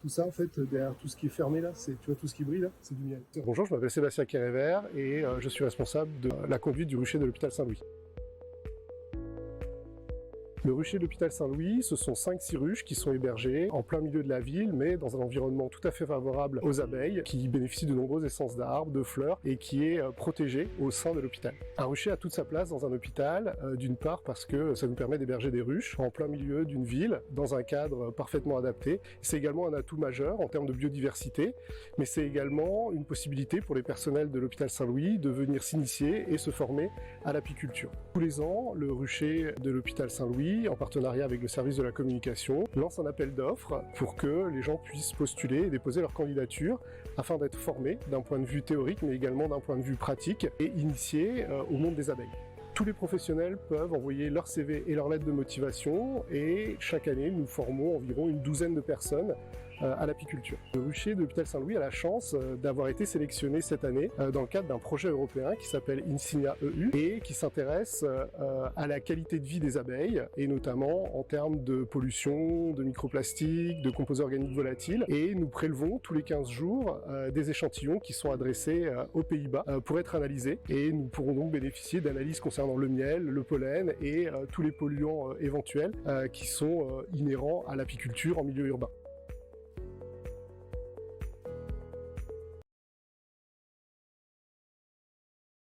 tout ça, en fait, derrière tout ce qui est fermé là, tu vois tout ce qui brille là, c'est du miel. Bonjour, je m'appelle Sébastien Kérévert et je suis responsable de la conduite du rucher de l'hôpital Saint-Louis. Le rucher de l'hôpital Saint-Louis, ce sont 5-6 ruches qui sont hébergées en plein milieu de la ville, mais dans un environnement tout à fait favorable aux abeilles, qui bénéficie de nombreuses essences d'arbres, de fleurs, et qui est protégé au sein de l'hôpital. Un rucher a toute sa place dans un hôpital, d'une part parce que ça nous permet d'héberger des ruches en plein milieu d'une ville, dans un cadre parfaitement adapté. C'est également un atout majeur en termes de biodiversité, mais c'est également une possibilité pour les personnels de l'hôpital Saint-Louis de venir s'initier et se former à l'apiculture. Tous les ans, le rucher de l'hôpital Saint-Louis, en partenariat avec le service de la communication, lance un appel d'offres pour que les gens puissent postuler et déposer leur candidature afin d'être formés d'un point de vue théorique mais également d'un point de vue pratique et initiés au monde des abeilles. Tous les professionnels peuvent envoyer leur CV et leur lettre de motivation et chaque année nous formons environ une douzaine de personnes à l'apiculture. Le rucher de l'hôpital Saint-Louis a la chance d'avoir été sélectionné cette année dans le cadre d'un projet européen qui s'appelle Insignia EU et qui s'intéresse à la qualité de vie des abeilles et notamment en termes de pollution, de microplastiques, de composés organiques volatiles, et nous prélevons tous les 15 jours des échantillons qui sont adressés aux Pays-Bas pour être analysés et nous pourrons donc bénéficier d'analyses concernant le miel, le pollen et tous les polluants éventuels qui sont inhérents à l'apiculture en milieu urbain.